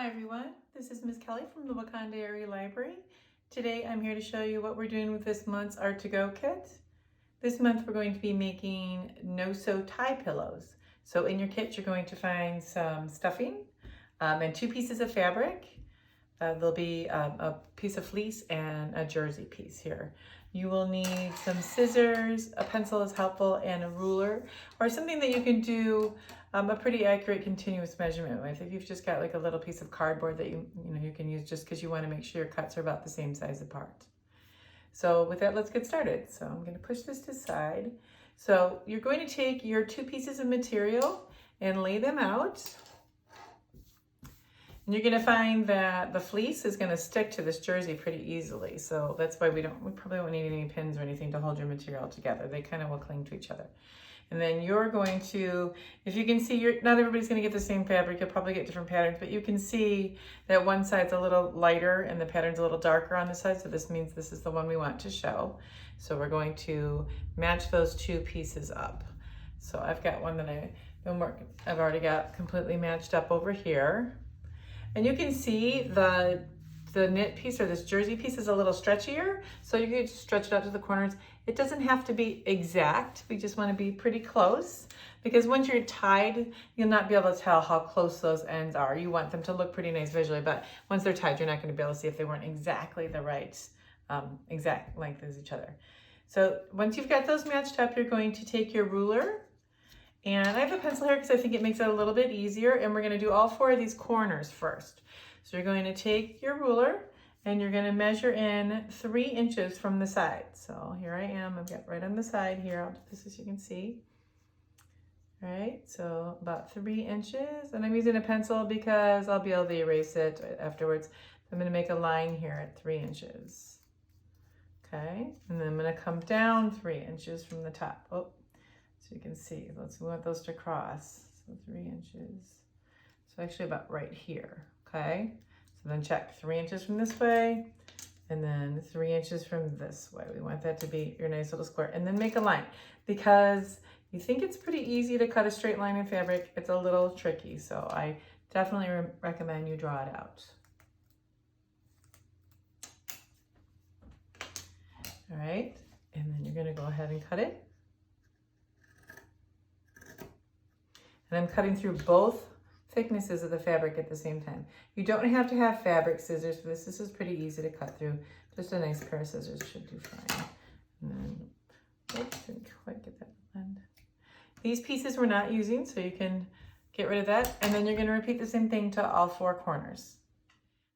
Hi everyone, this is Ms. Kelly from the Wakanda Area Library. Today I'm here to show you what we're doing with this month's Art to Go kit. This month we're going to be making no-sew tie pillows. So in your kit you're going to find some stuffing and 2 pieces of fabric. There'll be a piece of fleece and a jersey piece here. You will need some scissors, a pencil is helpful, and a ruler, or something that you can do a pretty accurate continuous measurement with. If you've just got like a little piece of cardboard that you can use just because you want to make sure your cuts are about the same size apart. So with that, let's get started. So I'm going to push this to the side. So you're going to take your 2 pieces of material and lay them out. And you're going to find that the fleece is going to stick to this jersey pretty easily. So that's why we probably won't need any pins or anything to hold your material together. They kind of will cling to each other. And then you're going to, if you can see, not everybody's going to get the same fabric. You'll probably get different patterns, but you can see that one side's a little lighter and the pattern's a little darker on the side. So this means this is the one we want to show. So we're going to match those 2 pieces up. So I've got one that I've already got completely matched up over here. And you can see the knit piece, or this jersey piece, is a little stretchier, so you can stretch it out to the corners. It doesn't have to be exact. We just want to be pretty close, because once you're tied, you'll not be able to tell how close those ends are. You want them to look pretty nice visually, but once they're tied, you're not going to be able to see if they weren't exactly the right exact length as each other. So once you've got those matched up, you're going to take your ruler, and I have a pencil here because I think it makes it a little bit easier, and we're going to do all 4 of these corners first. So you're going to take your ruler and you're going to measure in 3 inches from the side. So here I am, I've got right on the side here. I'll do this so you can see. All right, so about 3 inches, and I'm using a pencil because I'll be able to erase it afterwards. I'm going to make a line here at 3 inches. Okay, and then I'm going to come down 3 inches from the top. Oh, so you can see, we want those to cross. So 3 inches. So actually about right here. Okay, so then check 3 inches from this way, and then 3 inches from this way. We want that to be your nice little square, and then make a line. Because you think it's pretty easy to cut a straight line in fabric, it's a little tricky. So I definitely recommend you draw it out. All right, and then you're gonna go ahead and cut it. And I'm cutting through both thicknesses of the fabric at the same time. You don't have to have fabric scissors for this. This is pretty easy to cut through. Just a nice pair of scissors should do fine. And then, oops, didn't quite get that blend. These pieces we're not using, so you can get rid of that. And then you're going to repeat the same thing to all 4 corners.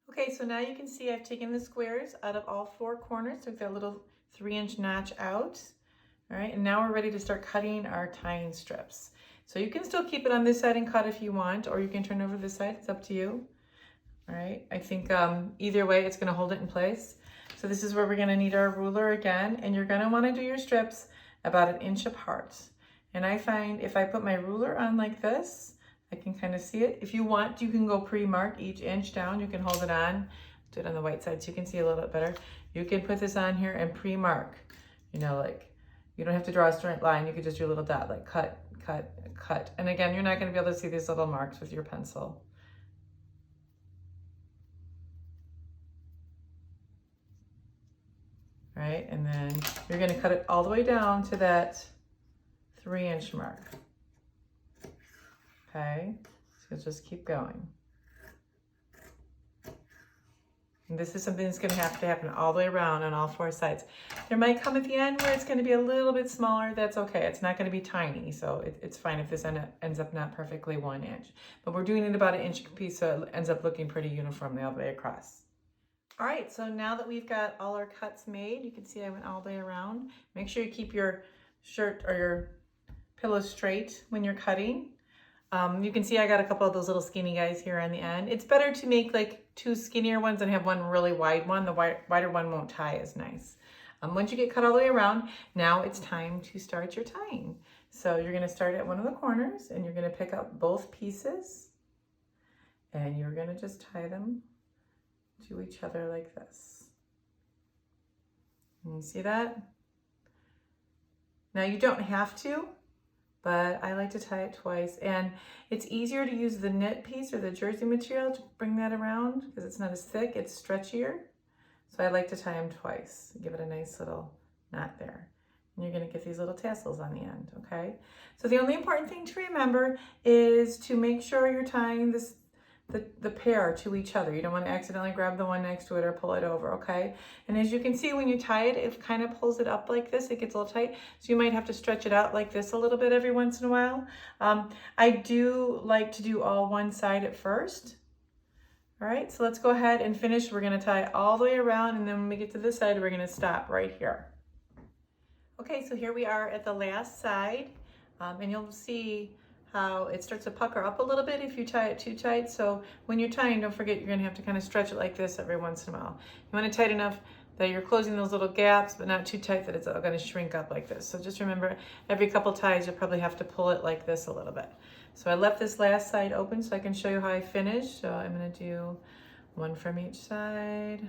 Okay, so now you can see I've taken the squares out of all 4 corners. Took that little 3-inch notch out. All right, and now we're ready to start cutting our tying strips. So you can still keep it on this side and cut if you want, or you can turn over this side, it's up to you. All right, I think either way, it's gonna hold it in place. So this is where we're gonna need our ruler again, and you're gonna wanna do your strips about 1 inch apart. And I find if I put my ruler on like this, I can kind of see it. If you want, you can go pre-mark each inch down. You can hold it on, do it on the white side so you can see a little bit better. You can put this on here and pre-mark, like, you don't have to draw a straight line. You could just do a little dot, like cut, cut, cut. And again, you're not going to be able to see these little marks with your pencil. All right, and then you're going to cut it all the way down to that 3-inch mark. Okay, so just keep going. And this is something that's going to have to happen all the way around on all 4 sides. There might come at the end where it's going to be a little bit smaller. That's okay. It's not going to be tiny, so it's fine if this ends up not perfectly 1 inch. But we're doing it about 1 inch piece, so it ends up looking pretty uniformly all the way across. All right, so now that we've got all our cuts made, you can see I went all the way around. Make sure you keep your shirt or your pillow straight when you're cutting. You can see I got a couple of those little skinny guys here on the end. It's better to make like 2 skinnier ones and have one really wide one. The wider one won't tie as nice. Once you get cut all the way around, now it's time to start your tying. So you're going to start at one of the corners and you're going to pick up both pieces and you're going to just tie them to each other like this. And you see that? Now you don't have to but I like to tie it twice. And it's easier to use the knit piece or the jersey material to bring that around because it's not as thick, it's stretchier. So I like to tie them twice, give it a nice little knot there. And you're gonna get these little tassels on the end, okay? So the only important thing to remember is to make sure you're tying the pair to each other. You don't want to accidentally grab the one next to it or pull it over, okay? And as you can see, when you tie it, it kind of pulls it up like this. It gets a little tight, so you might have to stretch it out like this a little bit every once in a while. I do like to do all one side at first. All right, so let's go ahead and finish. We're gonna tie all the way around, and then when we get to this side, we're gonna stop right here. Okay, so here we are at the last side, and you'll see how it starts to pucker up a little bit if you tie it too tight. So when you're tying, don't forget you're gonna have to kind of stretch it like this every once in a while. You want it tight enough that you're closing those little gaps, but not too tight that it's all gonna shrink up like this. So just remember, every couple ties, you'll probably have to pull it like this a little bit. So I left this last side open so I can show you how I finished. So I'm gonna do one from each side.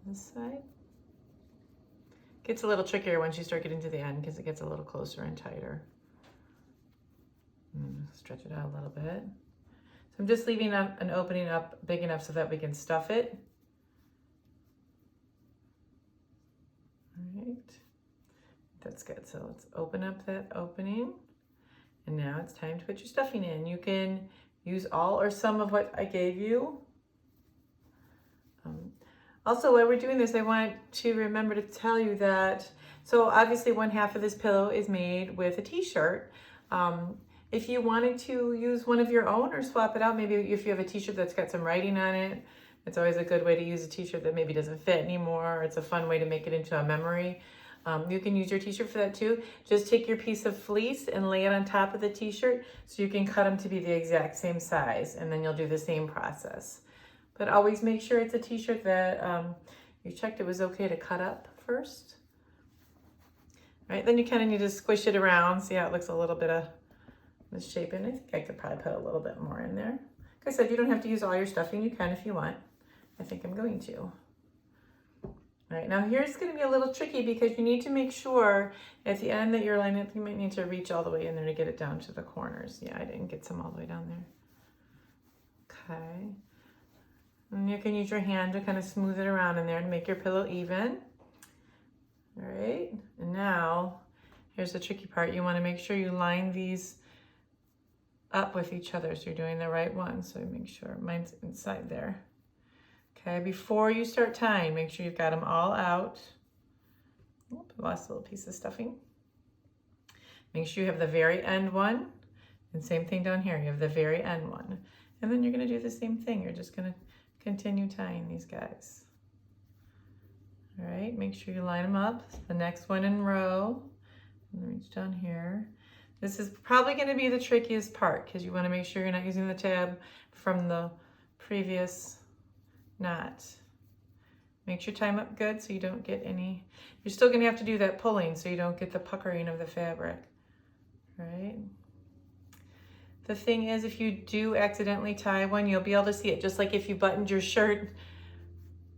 This side. Gets a little trickier once you start getting to the end because it gets a little closer and tighter. Stretch it out a little bit. So I'm just leaving up an opening up big enough so that we can stuff it. All right, that's good. So let's open up that opening. And now it's time to put your stuffing in. You can use all or some of what I gave you. Also, while we're doing this, I want to remember to tell you that, so obviously one half of this pillow is made with a t-shirt. If you wanted to use one of your own or swap it out, maybe if you have a t-shirt that's got some writing on it, it's always a good way to use a t-shirt that maybe doesn't fit anymore. Or it's a fun way to make it into a memory. You can use your t-shirt for that too. Just take your piece of fleece and lay it on top of the t-shirt so you can cut them to be the exact same size, and then you'll do the same process. But always make sure it's a t-shirt that you checked it was okay to cut up first. All right, then you kind of need to squish it around, see how it looks a little bit of misshapen. I think I could probably put a little bit more in there. Like I said, you don't have to use all your stuffing. You can if you want. I think I'm going to. All right, now here's going to be a little tricky because you need to make sure at the end that you're lining up, you might need to reach all the way in there to get it down to the corners. Yeah, I didn't get some all the way down there. Okay. And you can use your hand to kind of smooth it around in there and make your pillow even. All right, and now here's the tricky part. You want to make sure you line these up with each other so you're doing the right one. So make sure mine's inside there. Okay, before you start tying, make sure you've got them all out. Oop, lost a little piece of stuffing. Make sure you have the very end one, and same thing down here. You have the very end one, and then you're going to do the same thing. You're just going to continue tying these guys. All right, make sure you line them up. The next one in row, and reach down here. This is probably going to be the trickiest part because you want to make sure you're not using the tab from the previous knot. Make sure you tie them up good so you don't get any. You're still going to have to do that pulling so you don't get the puckering of the fabric. All right. The thing is, if you do accidentally tie one, you'll be able to see it. Just like if you buttoned your shirt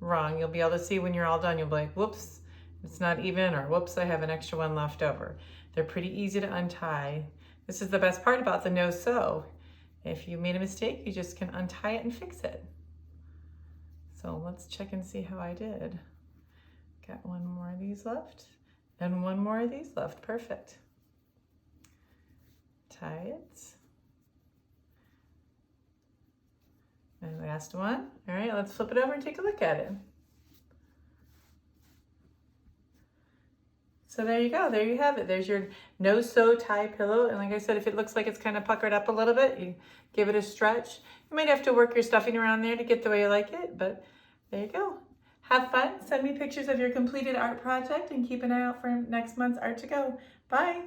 wrong, you'll be able to see when you're all done. You'll be like, whoops, it's not even, or whoops, I have an extra one left over. They're pretty easy to untie. This is the best part about the no sew. If you made a mistake, you just can untie it and fix it. So let's check and see how I did. Got one more of these left and one more of these left. Perfect. Tie it. And last one. All right, let's flip it over and take a look at it. So there you go, there you have it. There's your no sew tie pillow. And like I said, if it looks like it's kind of puckered up a little bit, you give it a stretch. You might have to work your stuffing around there to get the way you like it, but there you go. Have fun, send me pictures of your completed art project, and keep an eye out for next month's Art to Go. Bye.